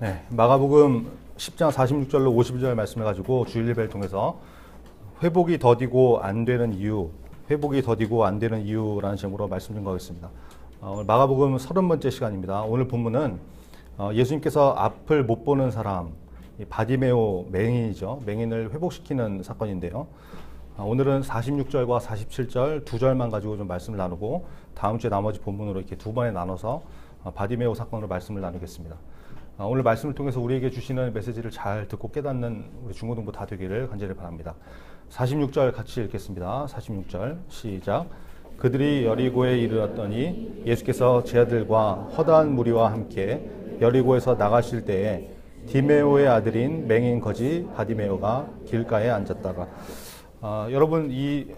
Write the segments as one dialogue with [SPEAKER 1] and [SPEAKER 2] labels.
[SPEAKER 1] 네, 마가복음 10장 46절로 52절 말씀을 가지고 주일 예배를 통해서 회복이 더디고 안 되는 이유, 회복이 더디고 안 되는 이유라는 제목으로 말씀 증거하겠습니다. 오늘 마가복음 30번째 시간입니다. 오늘 본문은 예수님께서 앞을 못 보는 사람, 바디메오 맹인이죠. 맹인을 회복시키는 사건인데요. 오늘은 46절과 47절 두 절만 가지고 좀 말씀을 나누고 다음 주에 나머지 본문으로 이렇게 두 번에 나눠서 바디메오 사건으로 말씀을 나누겠습니다. 오늘 말씀을 통해서 우리에게 주시는 메시지를 잘 듣고 깨닫는 우리 중고등부 다 되기를 간절히 바랍니다. 46절 같이 읽겠습니다. 46절 시작. 그들이 여리고에 이르렀더니 예수께서 제 아들과 허다한 무리와 함께 여리고에서 나가실 때에 디메오의 아들인 맹인 거지 바디메오가 길가에 앉았다가 여러분 이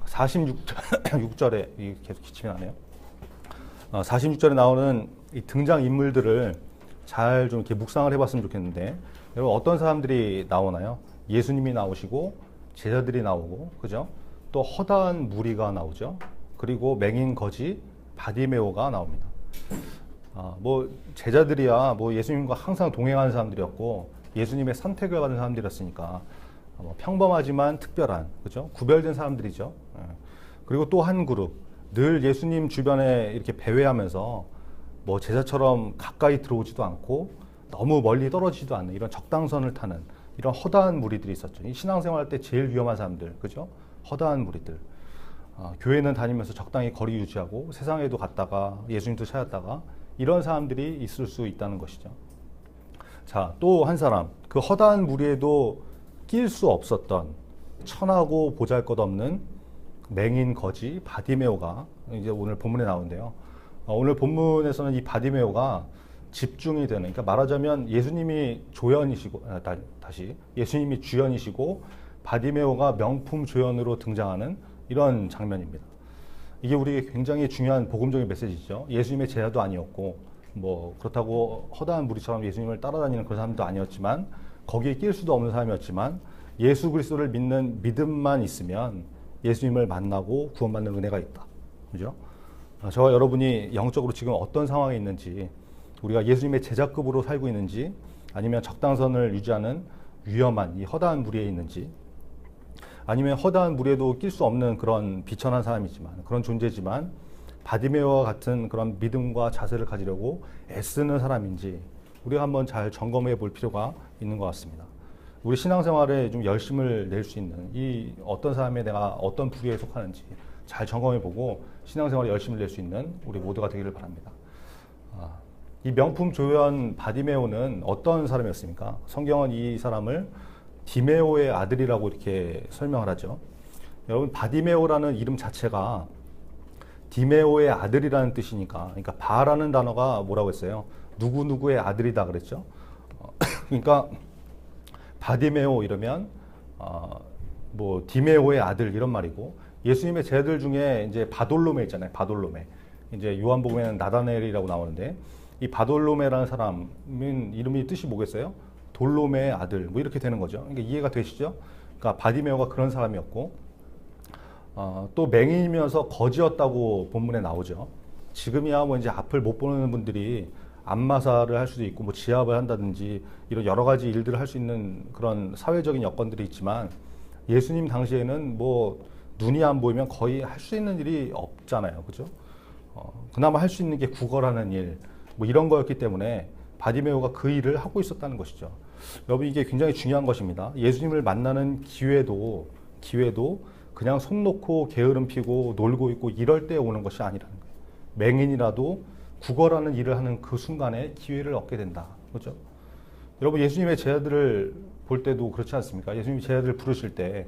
[SPEAKER 1] 46절에 계속 기침이 나네요. 46절에 나오는 이 등장 인물들을 잘 좀 이렇게 묵상을 해봤으면 좋겠는데, 여러분 어떤 사람들이 나오나요? 예수님이 나오시고 제자들이 나오고, 그죠? 또 허다한 무리가 나오죠. 그리고 맹인 거지 바디메오가 나옵니다. 뭐 제자들이야 뭐 예수님과 항상 동행하는 사람들이었고 예수님의 선택을 받은 사람들이었으니까 뭐 평범하지만 특별한, 그죠? 구별된 사람들이죠. 그리고 또 한 그룹, 늘 예수님 주변에 이렇게 배회하면서 뭐 제자처럼 가까이 들어오지도 않고 너무 멀리 떨어지지도 않는 이런 적당선을 타는 이런 허다한 무리들이 있었죠. 이 신앙생활 때 제일 위험한 사람들, 그죠? 허다한 무리들. 교회는 다니면서 적당히 거리 유지하고 세상에도 갔다가 예수님도 찾았다가 이런 사람들이 있을 수 있다는 것이죠. 자, 또 한 사람, 그 허다한 무리에도 낄 수 없었던 천하고 보잘것없는 맹인 거지 바디메오가 이제 오늘 본문에 나오는데요. 오늘 본문에서는 이 바디메오가 집중이 되는, 그러니까 말하자면 예수님이 조연이시고, 다시 예수님이 주연이시고 바디메오가 명품 조연으로 등장하는 이런 장면입니다. 이게 우리에게 굉장히 중요한 복음적인 메시지죠. 예수님의 제자도 아니었고 뭐 그렇다고 허다한 무리처럼 예수님을 따라다니는 그런 사람도 아니었지만, 거기에 낄 수도 없는 사람이었지만 예수 그리스도를 믿는 믿음만 있으면 예수님을 만나고 구원받는 은혜가 있다. 그죠? 저와 여러분이 영적으로 지금 어떤 상황에 있는지, 우리가 예수님의 제자급으로 살고 있는지, 아니면 적당선을 유지하는 위험한 이 허다한 무리에 있는지, 아니면 허다한 무리에도 낄 수 없는 그런 비천한 사람이지만, 그런 존재지만 바디메오와 같은 그런 믿음과 자세를 가지려고 애쓰는 사람인지 우리가 한번 잘 점검해 볼 필요가 있는 것 같습니다. 우리 신앙생활에 좀 열심을 낼 수 있는 이 어떤 사람에 내가 어떤 부류에 속하는지 잘 점검해보고 신앙생활에 열심을 낼 수 있는 우리 모두가 되기를 바랍니다. 이 명품 조연 바디메오는 어떤 사람이었습니까? 성경은 이 사람을 디메오의 아들이라고 이렇게 설명을 하죠. 여러분, 바디메오라는 이름 자체가 디메오의 아들이라는 뜻이니까, 그러니까 바라는 단어가 뭐라고 했어요? 누구누구의 아들이다 그랬죠. 그러니까 바디메오 이러면 뭐 디메오의 아들 이런 말이고, 예수님의 제자들 중에 이제 바돌로메 있잖아요. 바돌로메. 이제 요한복음에는 나다나엘이라고 나오는데, 이 바돌로메라는 사람은 이름이 뜻이 뭐겠어요? 돌로메의 아들, 뭐 이렇게 되는 거죠. 그러니까 이해가 되시죠? 그러니까 바디메오가 그런 사람이었고, 또 맹인이면서 거지였다고 본문에 나오죠. 지금이야 뭐 이제 앞을 못 보는 분들이 안마사를 할 수도 있고 뭐 지압을 한다든지 이런 여러 가지 일들을 할 수 있는 그런 사회적인 여건들이 있지만, 예수님 당시에는 뭐 눈이 안 보이면 거의 할 수 있는 일이 없잖아요. 그죠? 그나마 할 수 있는 게 구걸하는 일, 뭐 이런 거였기 때문에 바디메오가 그 일을 하고 있었다는 것이죠. 여러분, 이게 굉장히 중요한 것입니다. 예수님을 만나는 기회도 그냥 손 놓고 게으름 피고 놀고 있고 이럴 때 오는 것이 아니라는 거예요. 맹인이라도 구걸하는 일을 하는 그 순간에 기회를 얻게 된다. 그렇죠? 여러분, 예수님의 제자들을 볼 때도 그렇지 않습니까? 예수님이 제자들을 부르실 때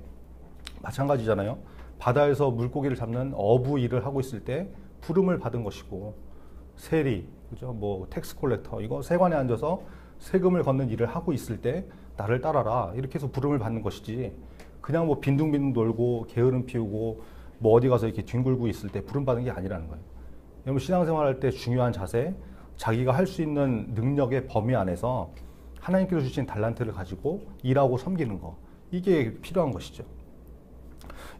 [SPEAKER 1] 마찬가지잖아요. 바다에서 물고기를 잡는 어부 일을 하고 있을 때 부름을 받은 것이고, 세리, 그죠? 뭐 텍스 콜렉터, 이거 세관에 앉아서 세금을 걷는 일을 하고 있을 때 나를 따라라 이렇게 해서 부름을 받는 것이지, 그냥 뭐 빈둥빈둥 놀고 게으름 피우고 뭐 어디 가서 이렇게 뒹굴고 있을 때 부름 받은 게 아니라는 거예요. 여러분, 신앙생활 할 때 중요한 자세, 자기가 할 수 있는 능력의 범위 안에서 하나님께서 주신 달란트를 가지고 일하고 섬기는 거, 이게 필요한 것이죠.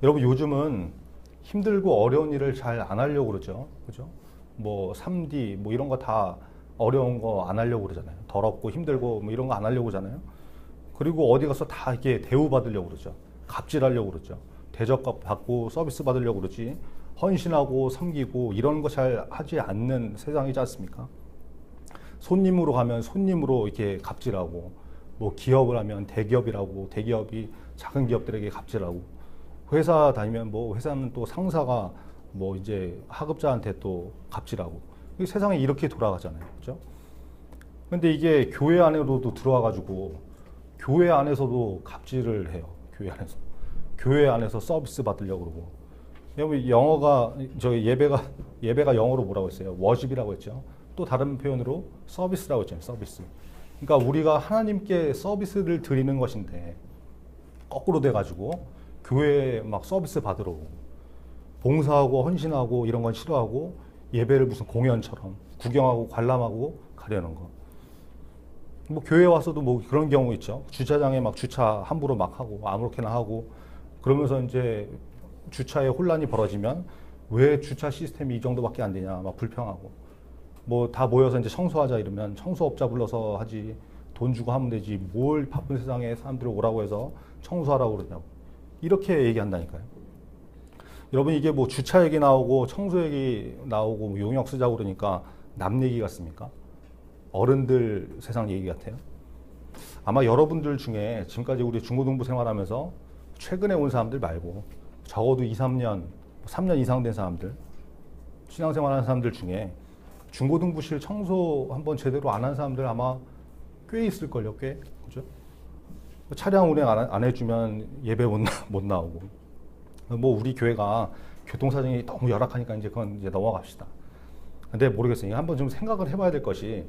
[SPEAKER 1] 여러분, 요즘은 힘들고 어려운 일을 잘 안 하려고 그러죠. 그죠? 뭐 3D 뭐 이런 거 다 어려운 거 안 하려고 그러잖아요. 더럽고 힘들고 뭐 이런 거 안 하려고 하잖아요. 그리고 어디 가서 다 이렇게 대우받으려고 그러죠. 갑질하려고 그러죠. 대접값 받고 서비스 받으려고 그러지. 헌신하고 섬기고 이런 거 잘 하지 않는 세상이지 않습니까? 손님으로 가면 손님으로 이렇게 갑질하고, 뭐 기업을 하면 대기업이라고, 대기업이 작은 기업들에게 갑질하고, 회사 다니면 뭐 회사는 또 상사가 뭐 이제 하급자한테 또 갑질하고, 이 세상이 이렇게 돌아가잖아요. 그죠? 근데 이게 교회 안으로도 들어와가지고, 교회 안에서도 갑질을 해요. 교회 안에서. 교회 안에서 서비스 받으려고 그러고. 여러분, 영어가, 저희 예배가 영어로 뭐라고 했어요? 워십이라고 했죠. 또 다른 표현으로 서비스라고 했잖아요. 서비스. 그러니까 우리가 하나님께 서비스를 드리는 것인데, 거꾸로 돼가지고, 교회에 막 서비스 받으러 오고, 봉사하고 헌신하고 이런 건 싫어하고, 예배를 무슨 공연처럼 구경하고 관람하고 가려는 거. 뭐 교회 와서도 뭐 그런 경우 있죠. 주차장에 막 주차 함부로 막 하고 아무렇게나 하고, 그러면서 이제 주차에 혼란이 벌어지면 왜 주차 시스템이 이 정도밖에 안 되냐 막 불평하고, 뭐 다 모여서 이제 청소하자 이러면 청소업자 불러서 하지, 돈 주고 하면 되지, 뭘 바쁜 세상에 사람들이 오라고 해서 청소하라고 그러냐고, 이렇게 얘기한다니까요. 여러분, 이게 뭐 주차 얘기 나오고 청소 얘기 나오고 뭐 용역 쓰자고 그러니까 남 얘기 같습니까? 어른들 세상 얘기 같아요. 아마 여러분들 중에 지금까지 우리 중고등부 생활하면서 최근에 온 사람들 말고 적어도 2, 3년, 3년 이상 된 사람들, 신앙생활하는 사람들 중에 중고등부실 청소 한번 제대로 안 한 사람들 아마 꽤 있을걸요. 꽤. 그죠? 차량 운행 안 해주면 예배 못 나오고. 뭐 우리 교회가 교통사정이 너무 열악하니까 이제 그건 이제 넘어갑시다. 근데 모르겠어요. 한번 좀 생각을 해봐야 될 것이,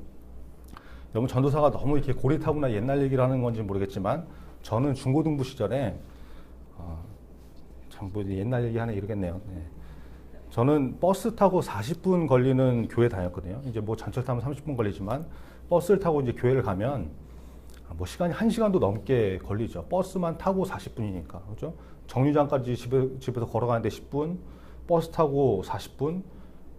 [SPEAKER 1] 여러분, 전도사가 너무 이렇게 고리타분한 옛날 얘기를 하는 건지 모르겠지만, 저는 중고등부 시절에 참 뭐 옛날 얘기 하네 이러겠네요. 네. 저는 버스 타고 40분 걸리는 교회 다녔거든요. 이제 뭐 전철 타면 30분 걸리지만 버스를 타고 이제 교회를 가면 뭐 시간이 1시간도 넘게 걸리죠. 버스만 타고 40분이니까. 그죠? 정류장까지 집에서 걸어가는데 10분, 버스 타고 40분,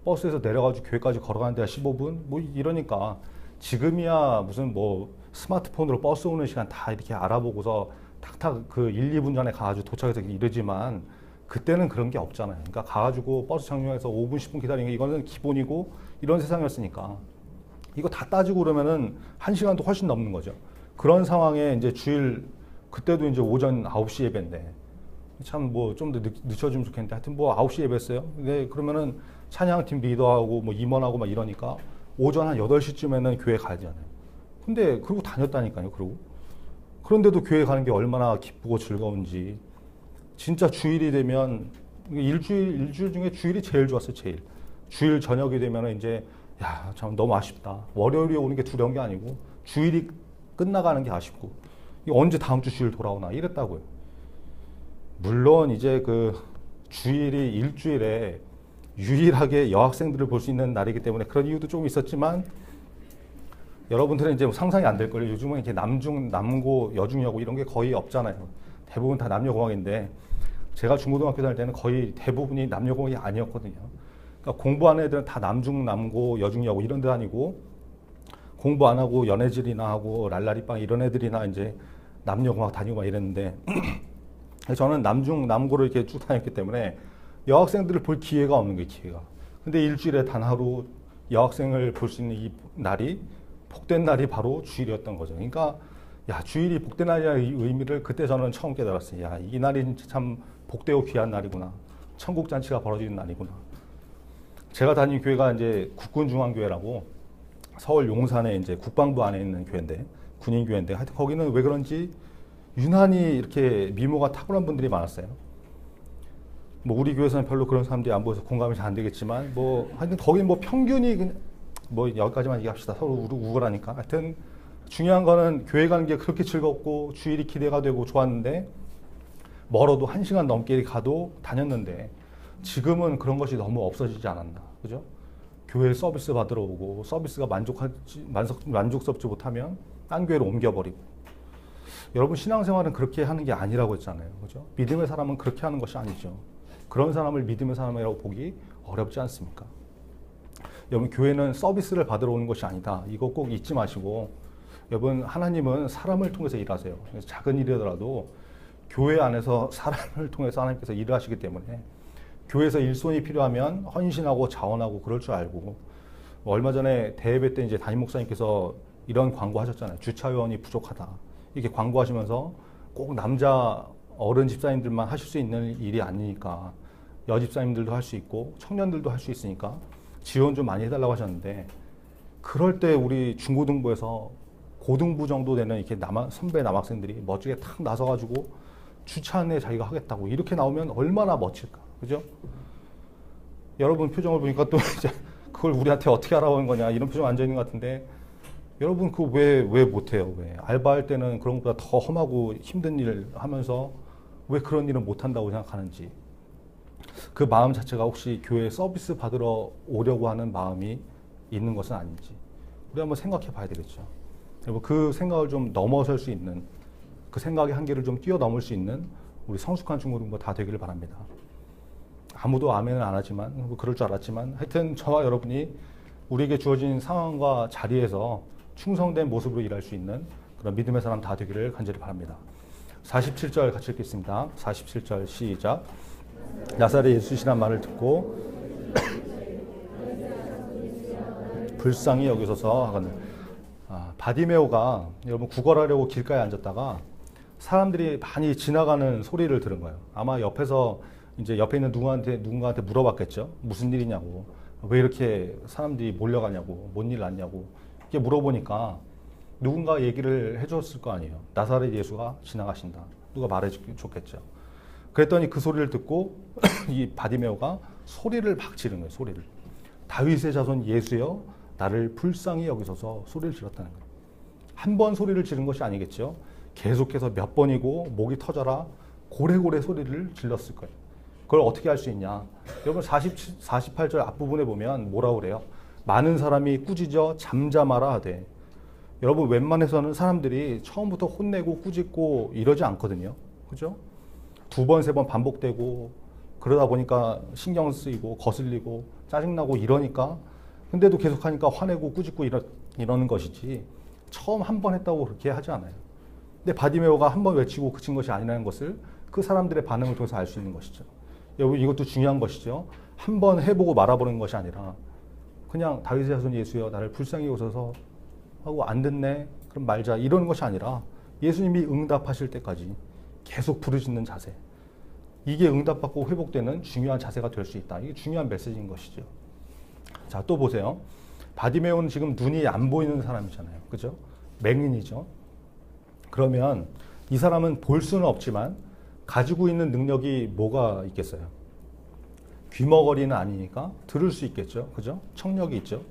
[SPEAKER 1] 버스에서 내려가지고 교회까지 걸어가는데 15분, 뭐 이러니까 지금이야 무슨 뭐 스마트폰으로 버스 오는 시간 다 이렇게 알아보고서 탁탁 그 1, 2분 전에 가가지고 도착해서 이러지만, 그때는 그런 게 없잖아요. 그러니까 가가지고 버스 정류장에서 5분, 10분 기다리는 게 이거는 기본이고 이런 세상이었으니까, 이거 다 따지고 그러면은 1시간도 훨씬 넘는 거죠. 그런 상황에 이제 주일, 그때도 이제 오전 9시 예배인데, 참 뭐 좀 더 늦춰주면 좋겠는데, 하여튼 뭐 9시 예배했어요. 근데 그러면은 찬양팀 리더하고 뭐 임원하고 막 이러니까 오전 한 8시쯤에는 교회 가야 되잖아요. 근데 그러고 다녔다니까요. 그런데도 교회 가는 게 얼마나 기쁘고 즐거운지. 진짜 주일이 되면, 일주일 중에 주일이 제일 좋았어요. 제일. 주일 저녁이 되면 이제 야, 참 너무 아쉽다. 월요일에 오는 게 두려운 게 아니고 주일이 끝나가는 게 아쉽고, 언제 다음 주 주일 돌아오나 이랬다고요. 물론 이제 그 주일이 일주일에 유일하게 여학생들을 볼 수 있는 날이기 때문에 그런 이유도 좀 있었지만, 여러분들은 이제 상상이 안 될 거예요. 요즘은 이렇게 남중, 남고, 여중여고 이런 게 거의 없잖아요. 대부분 다 남녀공학인데, 제가 중고등학교 다닐 때는 거의 대부분이 남녀공학이 아니었거든요. 그러니까 공부하는 애들은 다 남중, 남고, 여중여고 이런 데 다니고, 공부 안 하고 연애질이나 하고 랄라리빵 이런 애들이나 이제 남녀공학 다니고 막 이랬는데, 저는 남중, 남고를 이렇게 쭉 다녔기 때문에 여학생들을 볼 기회가 없는 거예요, 기회가. 근데 일주일에 단 하루 여학생을 볼 수 있는 이 날이, 복된 날이 바로 주일이었던 거죠. 그러니까 야, 주일이 복된 날이라는 의미를 그때 저는 처음 깨달았어요. 야, 이 날이 진짜 참 복되고 귀한 날이구나. 천국 잔치가 벌어지는 날이구나. 제가 다닌 교회가 이제 국군중앙교회라고 서울 용산에 이제 국방부 안에 있는 교회인데, 군인교회인데, 하여튼 거기는 왜 그런지 유난히 이렇게 미모가 탁월한 분들이 많았어요. 뭐 우리 교회에서는 별로 그런 사람들이 안 보여서 공감이 잘 안 되겠지만, 뭐 하여튼 거기는 뭐 평균이 그냥 뭐 여기까지만 얘기합시다. 서로 우울하니까. 하여튼 중요한 거는 교회 가는 게 그렇게 즐겁고 주일이 기대가 되고 좋았는데, 멀어도 1시간 넘게 가도 다녔는데, 지금은 그런 것이 너무 없어지지 않았나. 그죠? 교회 서비스 받으러 오고, 서비스가 만족스럽지 못하면 딴 교회로 옮겨버리고. 여러분, 신앙생활은 그렇게 하는 게 아니라고 했잖아요. 그죠? 믿음의 사람은 그렇게 하는 것이 아니죠. 그런 사람을 믿음의 사람이라고 보기 어렵지 않습니까? 여러분 교회는 서비스를 받으러 오는 것이 아니다. 이거 꼭 잊지 마시고 여러분 하나님은 사람을 통해서 일하세요. 작은 일이더라도 교회 안에서 사람을 통해서 하나님께서 일을 하시기 때문에 교회에서 일손이 필요하면 헌신하고 자원하고 그럴 줄 알고 얼마 전에 대예배 때 이제 담임 목사님께서 이런 광고 하셨잖아요. 주차요원이 부족하다. 이렇게 광고하시면서 꼭 남자 어른 집사님들만 하실 수 있는 일이 아니니까 여집사님들도 할 수 있고 청년들도 할 수 있으니까 지원 좀 많이 해달라고 하셨는데 그럴 때 우리 중고등부에서 고등부 정도 되는 이렇게 선배 남학생들이 멋지게 탁 나서가지고 주차 안에 자기가 하겠다고 이렇게 나오면 얼마나 멋질까, 그죠? 여러분 표정을 보니까 또 이제 그걸 우리한테 어떻게 하라고 하는 거냐 이런 표정 앉아 있는 것 같은데 여러분 그거 왜 못해요? 왜 알바할 때는 그런 것보다 더 험하고 힘든 일 하면서 왜 그런 일은 못한다고 생각하는지 그 마음 자체가 혹시 교회 서비스 받으러 오려고 하는 마음이 있는 것은 아닌지 우리 한번 생각해 봐야 되겠죠. 여러분 그 생각을 좀 넘어설 수 있는 그 생각의 한계를 좀 뛰어넘을 수 있는 우리 성숙한 중고등부 다 되기를 바랍니다. 아무도 아멘을 안 하지만 뭐 그럴 줄 알았지만 하여튼 저와 여러분이 우리에게 주어진 상황과 자리에서 충성된 모습으로 일할 수 있는 그런 믿음의 사람 다 되기를 간절히 바랍니다. 47절 같이 읽겠습니다. 47절 시작. 나사렛 예수시란 말을 듣고 불쌍히 여기소서 하거늘. 바디메오가 여러분 구걸하려고 길가에 앉았다가 사람들이 많이 지나가는 소리를 들은 거예요. 아마 옆에서 이제 옆에 있는 누군가한테 물어봤겠죠. 무슨 일이냐고. 왜 이렇게 사람들이 몰려가냐고. 뭔 일 났냐고. 이렇게 물어보니까 누군가 얘기를 해줬을 거 아니에요. 나사렛 예수가 지나가신다. 누가 말해줬겠죠. 그랬더니 그 소리를 듣고 이 바디메오가 소리를 막 지른 거예요. 소리를. 다윗의 자손 예수여 나를 불쌍히 여기소서 소리를 질렀다는 거예요. 한 번 소리를 지른 것이 아니겠죠. 계속해서 몇 번이고 목이 터져라 고래고래 소리를 질렀을 거예요. 그걸 어떻게 할 수 있냐. 여러분 48절 앞부분에 보면 뭐라고 그래요. 많은 사람이 꾸짖어 잠잠하라 하되. 여러분 웬만해서는 사람들이 처음부터 혼내고 꾸짖고 이러지 않거든요. 그죠? 두 번, 세 번 반복되고 그러다 보니까 신경 쓰이고 거슬리고 짜증나고 이러니까 근데도 계속하니까 화내고 꾸짖고 이러는 것이지 처음 한 번 했다고 그렇게 하지 않아요. 근데 바디메오가 한 번 외치고 그친 것이 아니라는 것을 그 사람들의 반응을 통해서 알 수 있는 것이죠. 여러분 이것도 중요한 것이죠. 한 번 해보고 말아보는 것이 아니라 그냥 다윗의 자손 예수여 나를 불쌍히 여기소서 하고 안 듣네 그럼 말자 이러는 것이 아니라 예수님이 응답하실 때까지 계속 부르짖는 자세. 이게 응답받고 회복되는 중요한 자세가 될 수 있다. 이게 중요한 메시지인 것이죠. 자, 또 보세요. 바디메오는 지금 눈이 안 보이는 사람이잖아요. 그죠? 맹인이죠. 그러면 이 사람은 볼 수는 없지만 가지고 있는 능력이 뭐가 있겠어요? 귀머거리는 아니니까 들을 수 있겠죠. 그죠? 청력이 있죠.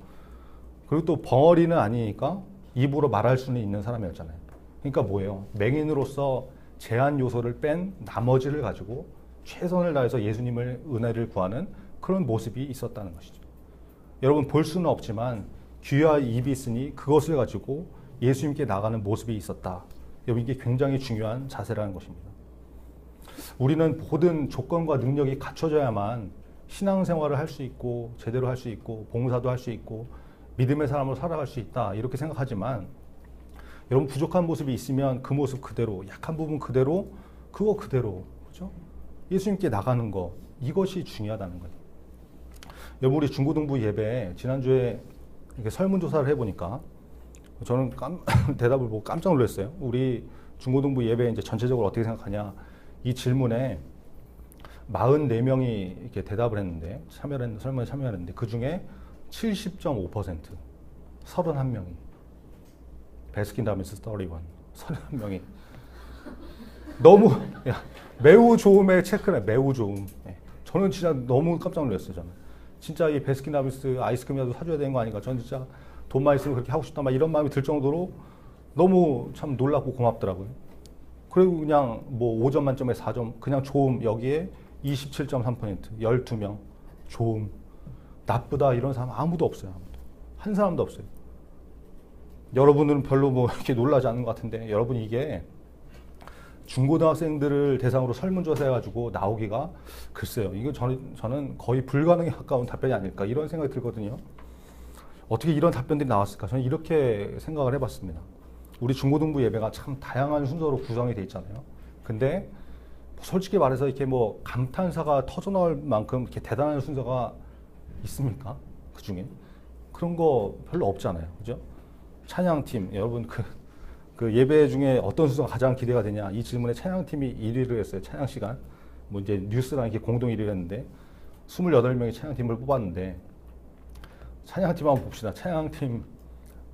[SPEAKER 1] 그리고 또 벙어리는 아니니까 입으로 말할 수는 있는 사람이었잖아요. 그러니까 뭐예요? 맹인으로서 제한 요소를 뺀 나머지를 가지고 최선을 다해서 예수님을 은혜를 구하는 그런 모습이 있었다는 것이죠. 여러분 볼 수는 없지만 귀와 입이 있으니 그것을 가지고 예수님께 나가는 모습이 있었다. 여러분 이게 굉장히 중요한 자세라는 것입니다. 우리는 모든 조건과 능력이 갖춰져야만 신앙생활을 할 수 있고 제대로 할 수 있고 봉사도 할 수 있고 믿음의 사람으로 살아갈 수 있다 이렇게 생각하지만 여러분 부족한 모습이 있으면 그 모습 그대로 약한 부분 그대로 그거 그대로 그렇죠? 예수님께 나가는 거 이것이 중요하다는 거예요. 여러분 우리 중고등부 예배 지난주에 이렇게 설문조사를 해보니까 저는 대답을 보고 깜짝 놀랐어요. 우리 중고등부 예배 이제 전체적으로 어떻게 생각하냐 이 질문에 44명이 이렇게 대답을 했는데 설문에 참여했는데 그 중에 70.5% 31명이 베스킨라빈스 31명이 너무 매우 좋음의 체크네. 매우 좋음. 저는 진짜 너무 깜짝 놀랐어요. 저는 진짜 이 베스킨라빈스 아이스크림이라도 사줘야 되는 거 아닌가. 저는 진짜 돈만 있으면 그렇게 하고 싶다 막 이런 마음이 들 정도로 너무 참 놀랍고 고맙더라고요. 그리고 그냥 뭐 5점 만점에 4점 그냥 좋음 여기에 27.3% 12명 좋음 나쁘다 이런 사람 아무도 없어요. 아무도. 한 사람도 없어요. 여러분들은 별로 뭐 이렇게 놀라지 않는 것 같은데 여러분 이게 중고등학생들을 대상으로 설문조사해가지고 나오기가 글쎄요. 이거 저는 거의 불가능에 가까운 답변이 아닐까 이런 생각이 들거든요. 어떻게 이런 답변들이 나왔을까? 저는 이렇게 생각을 해봤습니다. 우리 중고등부 예배가 참 다양한 순서로 구성이 돼 있잖아요. 근데 솔직히 말해서 이렇게 뭐 감탄사가 터져나올 만큼 이렇게 대단한 순서가 있습니까? 그 중에 그런 거 별로 없잖아요, 그죠? 찬양팀 여러분 그 예배 중에 어떤 순서가 가장 기대가 되냐 이 질문에 찬양팀이 1위를 했어요. 찬양 시간 뭐 이제 뉴스랑 이렇게 공동 1위를 했는데 28명의 찬양팀을 뽑았는데 찬양팀 한번 봅시다. 찬양팀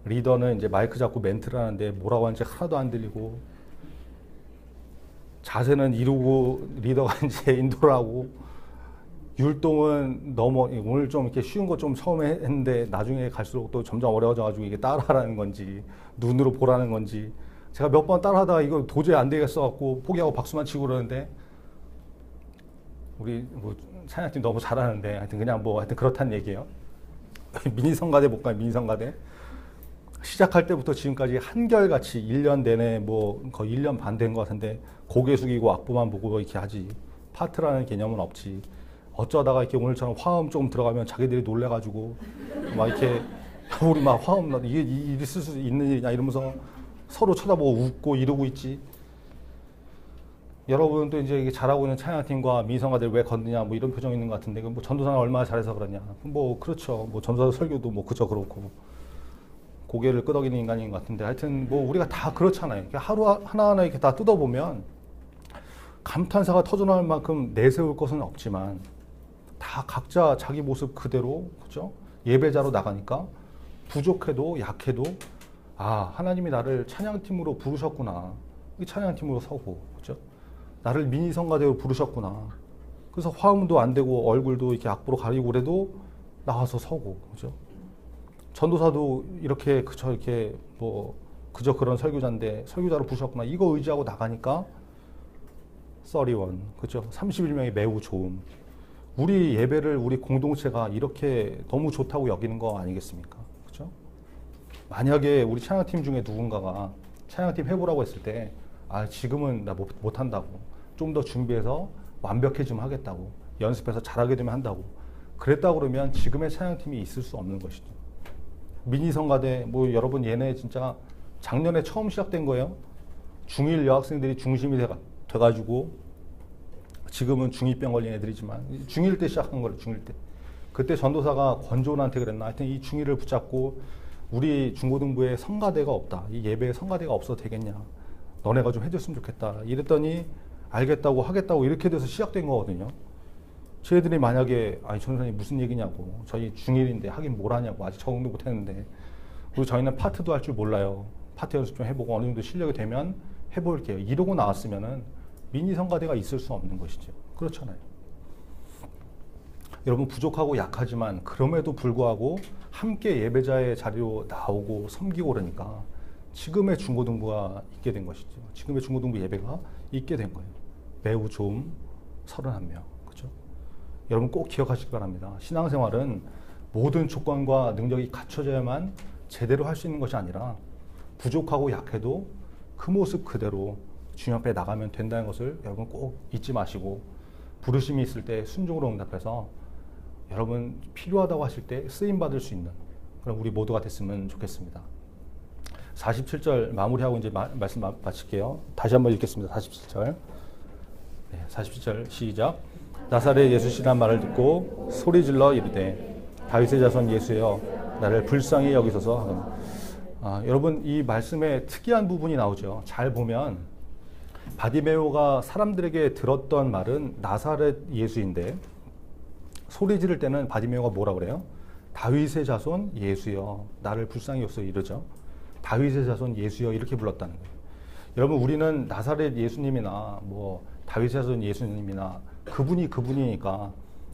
[SPEAKER 1] 리더는 이제 마이크 잡고 멘트를 하는데 뭐라고 하는지 하나도 안 들리고 자세는 이루고 리더가 이제 인도를 하고 율동은 너무 오늘 좀 이렇게 쉬운 거 좀 처음에 했는데 나중에 갈수록 또 점점 어려워져가지고 이게 따라하라는 건지 눈으로 보라는 건지 제가 몇 번 따라하다가 이거 도저히 안 되겠어 갖고 포기하고 박수만 치고 그러는데 우리 뭐 찬양팀 너무 잘하는데 하여튼 그냥 뭐 하여튼 그렇다는 얘기예요. 미니성가대 볼까요? 미니성가대 시작할 때부터 지금까지 한결같이 1년 내내 뭐 거의 1년 반 된 것 같은데 고개 숙이고 악보만 보고 이렇게 하지 파트라는 개념은 없지. 어쩌다가 이렇게 오늘처럼 화음 조금 들어가면 자기들이 놀래가지고 막 이렇게 우리 막 화음 나 이게 있을 수 있는 일이냐 이러면서 서로 쳐다보고 웃고 이러고 있지. 여러분도 이제 이게 잘하고 있는 찬양팀과 미성가들 왜 건드냐 뭐 이런 표정 있는 것 같은데 뭐 전도사는 얼마나 잘해서 그러냐 뭐 그렇죠. 뭐 전도사 설교도 뭐 그저 그렇고 고개를 끄덕이는 인간인 것 같은데 하여튼 뭐 우리가 다 그렇잖아요. 하루 하나하나 이렇게 다 뜯어보면 감탄사가 터져나올 만큼 내세울 것은 없지만 다 각자 자기 모습 그대로 그죠? 예배자로 나가니까 부족해도 약해도 아 하나님이 나를 찬양팀으로 부르셨구나. 이 찬양팀으로 서고 그죠? 나를 미니성가대로 부르셨구나. 그래서 화음도 안 되고 얼굴도 이렇게 악보로 가리고 그래도 나와서 서고 그죠? 전도사도 이렇게 그저 이렇게 뭐 그저 그런 설교자인데 설교자로 부르셨구나. 이거 의지하고 나가니까 31 그죠? 31명이 매우 좋음. 우리 예배를 우리 공동체가 이렇게 너무 좋다고 여기는 거 아니겠습니까? 그죠? 만약에 우리 찬양팀 중에 누군가가 찬양팀 해보라고 했을 때 아 지금은 나 못한다고 좀 더 준비해서 완벽해지면 하겠다고 연습해서 잘하게 되면 한다고 그랬다 그러면 지금의 찬양팀이 있을 수 없는 것이죠. 미니성가대 뭐 여러분 얘네 진짜 작년에 처음 시작된 거예요. 중1 여학생들이 중심이 돼가지고 지금은 중2병 걸린 애들이지만 중1 때 시작한 거예요. 중1 때. 그때 전도사가 권조원한테 그랬나 하여튼 이 중2를 붙잡고 우리 중고등부에 성가대가 없다. 이 예배에 성가대가 없어도 되겠냐. 너네가 좀 해줬으면 좋겠다. 이랬더니 알겠다고 하겠다고 이렇게 돼서 시작된 거거든요. 저희들이 만약에 아니 전도사님 무슨 얘기냐고 저희 중1인데 하긴 뭘 하냐고 아직 적응도 못했는데 그리고 저희는 파트도 할 줄 몰라요. 파트 연습 좀 해보고 어느 정도 실력이 되면 해볼게요. 이러고 나왔으면은 미니 성가대가 있을 수 없는 것이죠. 그렇잖아요. 여러분 부족하고 약하지만 그럼에도 불구하고 함께 예배자의 자리로 나오고 섬기고 그러니까 지금의 중고등부가 있게 된 것이죠. 지금의 중고등부 예배가 있게 된 거예요. 매우 좋음 31명. 그죠? 여러분 꼭 기억하시기 바랍니다. 신앙생활은 모든 조건과 능력이 갖춰져야만 제대로 할 수 있는 것이 아니라 부족하고 약해도 그 모습 그대로 주님 앞에 나가면 된다는 것을 여러분 꼭 잊지 마시고 부르심이 있을 때 순종으로 응답해서 여러분 필요하다고 하실 때 쓰임받을 수 있는 그런 우리 모두가 됐으면 좋겠습니다. 47절 마무리하고 이제 말씀 마칠게요. 다시 한번 읽겠습니다. 47절. 네, 47절 시작. 나사렛 예수시란 말을 듣고 소리질러 이르되 다윗의 자손 예수여 나를 불쌍히 여기소서. 여러분 이 말씀에 특이한 부분이 나오죠. 잘 보면 바디메오가 사람들에게 들었던 말은 나사렛 예수인데 소리 지를 때는 바디메오가 뭐라 그래요? 다윗의 자손 예수여 나를 불쌍히 여기소서 이러죠. 다윗의 자손 예수여 이렇게 불렀다는 거예요. 여러분 우리는 나사렛 예수님이나 뭐 다윗의 자손 예수님이나 그분이니까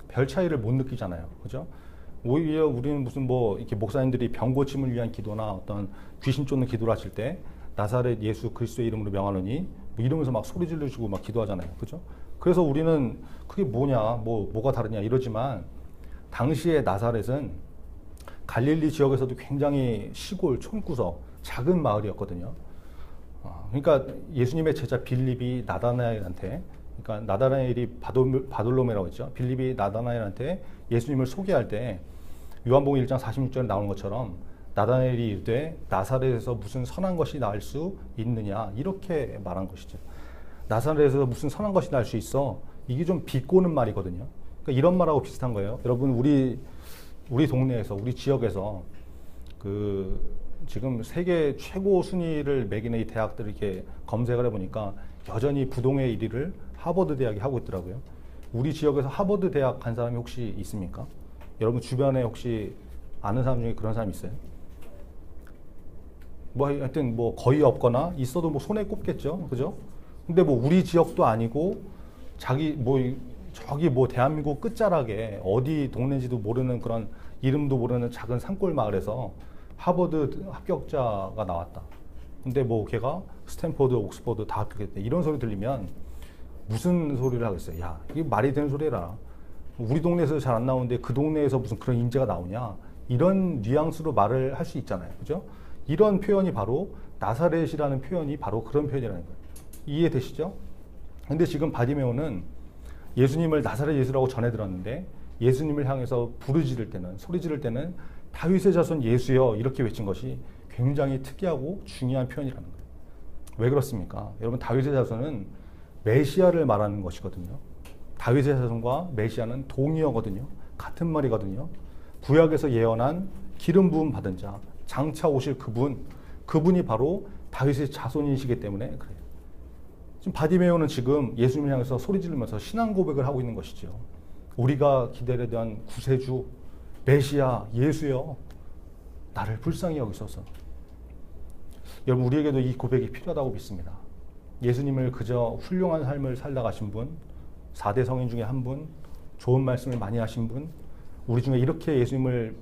[SPEAKER 1] 별 차이를 못 느끼잖아요. 그죠? 오히려 우리는 무슨 뭐 이렇게 목사님들이 병 고침을 위한 기도나 어떤 귀신 쫓는 기도를 하실 때 나사렛 예수 그리스도의 이름으로 명하노니 뭐 이러면서 막 소리 지르시고 막 기도하잖아요. 그죠? 그래서 우리는 그게 뭐냐, 뭐가 다르냐 이러지만 당시의 나사렛은 갈릴리 지역에서도 굉장히 시골, 촌구석, 작은 마을이었거든요. 그러니까 예수님의 제자 빌립이 나다나엘한테, 그러니까 나다나엘이 바돌로메라고 했죠. 빌립이 나다나엘한테 예수님을 소개할 때 요한복음 1장 46절에 나오는 것처럼 나다나엘이 이르되 나사렛에서 무슨 선한 것이 나을 수 있느냐 이렇게 말한 것이죠. 나사렛에서 무슨 선한 것이 날 수 있어? 이게 좀 비꼬는 말이거든요. 그러니까 이런 말하고 비슷한 거예요. 여러분 우리 동네에서 우리 지역에서 지금 세계 최고 순위를 매기는 이 대학들을 이렇게 검색을 해보니까 여전히 부동의 1위를 하버드 대학이 하고 있더라고요. 우리 지역에서 하버드 대학 간 사람이 혹시 있습니까? 여러분 주변에 혹시 아는 사람 중에 그런 사람 있어요? 뭐 하여튼 뭐 거의 없거나 있어도 뭐 손에 꼽겠죠, 그죠? 근데 뭐 우리 지역도 아니고 저기 뭐 대한민국 끝자락에 어디 동네인지도 모르는 그런 이름도 모르는 작은 산골 마을에서 하버드 합격자가 나왔다. 근데 뭐 걔가 스탠포드, 옥스퍼드 다 합격했대. 이런 소리 들리면 무슨 소리를 하겠어요? 야, 이게 말이 되는 소리라. 우리 동네에서 잘 안 나오는데 그 동네에서 무슨 그런 인재가 나오냐? 이런 뉘앙스로 말을 할 수 있잖아요. 그죠? 이런 표현이 바로 나사렛이라는 표현이 바로 그런 표현이라는 거예요. 이해되시죠? 근데 지금 바디메오는 예수님을 나사렛 예수라고 전해 들었는데 예수님을 향해서 부르짖을 때는, 소리 지를 때는 다윗의 자손 예수여 이렇게 외친 것이 굉장히 특이하고 중요한 표현이라는 거예요. 왜 그렇습니까? 여러분 다윗의 자손은 메시아를 말하는 것이거든요. 다윗의 자손과 메시아는 동의어거든요. 같은 말이거든요. 구약에서 예언한 기름 부음 받은 자, 장차 오실 그분이 바로 다윗의 자손이시기 때문에 그래요. 지금 바디메오는 지금 예수님을 향해서 소리 지르면서 신앙 고백을 하고 있는 것이죠. 우리가 기다리던 구세주, 메시아, 예수여, 나를 불쌍히 여기소서. 여러분 우리에게도 이 고백이 필요하다고 믿습니다. 예수님을 그저 훌륭한 삶을 살다 가신 분, 4대 성인 중에 한 분, 좋은 말씀을 많이 하신 분, 우리 중에 이렇게 예수님을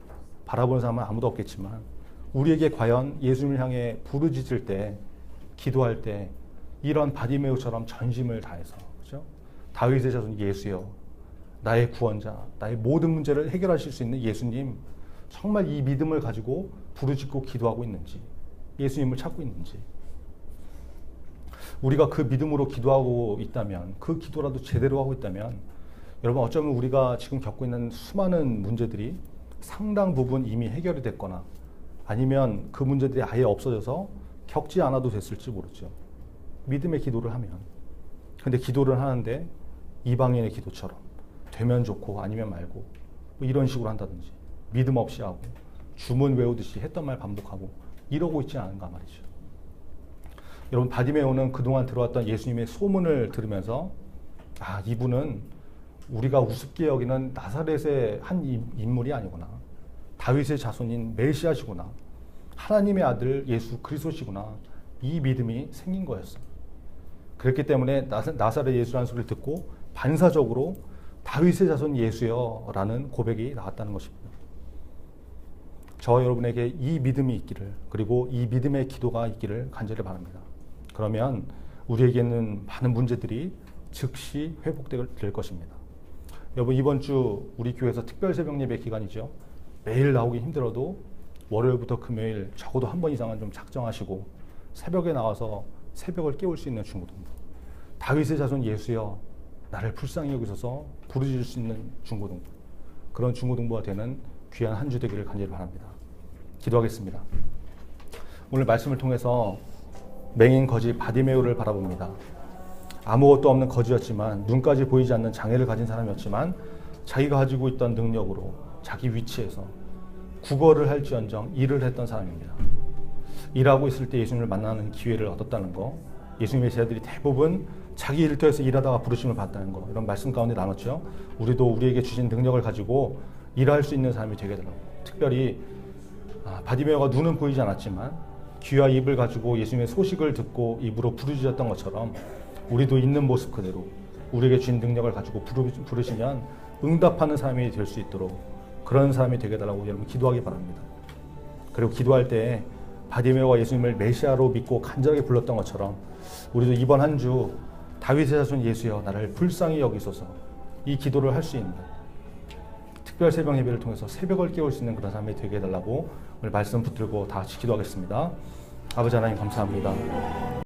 [SPEAKER 1] 바라보는 사람은 아무도 없겠지만 우리에게 과연 예수님을 향해 부르짖을 때, 기도할 때 이런 바디메오처럼 전심을 다해서, 그렇죠? 다윗의 자손 예수여, 나의 구원자, 나의 모든 문제를 해결하실 수 있는 예수님, 정말 이 믿음을 가지고 부르짖고 기도하고 있는지, 예수님을 찾고 있는지, 우리가 그 믿음으로 기도하고 있다면, 그 기도라도 제대로 하고 있다면, 여러분 어쩌면 우리가 지금 겪고 있는 수많은 문제들이 상당 부분 이미 해결이 됐거나 아니면 그 문제들이 아예 없어져서 겪지 않아도 됐을지 모르죠. 믿음의 기도를 하면. 근데 기도를 하는데 이방인의 기도처럼 되면 좋고 아니면 말고 뭐 이런 식으로 한다든지 믿음 없이 하고 주문 외우듯이 했던 말 반복하고 이러고 있지 않은가 말이죠. 여러분 바디메오는 그동안 들어왔던 예수님의 소문을 들으면서 아, 이분은 우리가 우습게 여기는 나사렛의 한 인물이 아니구나. 다윗의 자손인 메시아시구나. 하나님의 아들 예수 그리스도시구나. 이 믿음이 생긴 거였어. 그렇기 때문에 나사렛 예수라는 소리를 듣고 반사적으로 다윗의 자손 예수여 라는 고백이 나왔다는 것입니다. 저와 여러분에게 이 믿음이 있기를, 그리고 이 믿음의 기도가 있기를 간절히 바랍니다. 그러면 우리에게는 많은 문제들이 즉시 회복될 것입니다. 여러분 이번 주 우리 교회에서 특별 새벽 예배 기간이죠. 매일 나오기 힘들어도 월요일부터 금요일 적어도 한 번 이상은 좀 작정하시고 새벽에 나와서 새벽을 깨울 수 있는 중고등부, 다윗의 자손 예수여 나를 불쌍히 여기소서 부르짖을 수 있는 중고등부, 그런 중고등부가 되는 귀한 한 주 되기를 간절히 바랍니다. 기도하겠습니다. 오늘 말씀을 통해서 맹인 거지 바디메오를 바라봅니다. 아무것도 없는 거지였지만, 눈까지 보이지 않는 장애를 가진 사람이었지만 자기가 가지고 있던 능력으로 자기 위치에서 국어를 할지언정 일을 했던 사람입니다. 일하고 있을 때 예수님을 만나는 기회를 얻었다는 거, 예수님의 제자들이 대부분 자기 일터에서 일하다가 부르심을 받았다는 거, 이런 말씀 가운데 나눴죠. 우리도 우리에게 주신 능력을 가지고 일할 수 있는 사람이 되게 되라고. 특별히 바디메오가 눈은 보이지 않았지만 귀와 입을 가지고 예수님의 소식을 듣고 입으로 부르짖었던 것처럼 우리도 있는 모습 그대로 우리에게 주신 능력을 가지고 부르시면 응답하는 사람이 될 수 있도록 그런 사람이 되게 달라고 여러분 기도하기 바랍니다. 그리고 기도할 때 바디메오가 예수님을 메시아로 믿고 간절하게 불렀던 것처럼 우리도 이번 한 주 다윗의 자손 예수여 나를 불쌍히 여기소서 이 기도를 할 수 있는 특별 새벽 예배를 통해서 새벽을 깨울 수 있는 그런 사람이 되게 해달라고 오늘 말씀 붙들고 다 같이 기도하겠습니다. 아버지 하나님 감사합니다.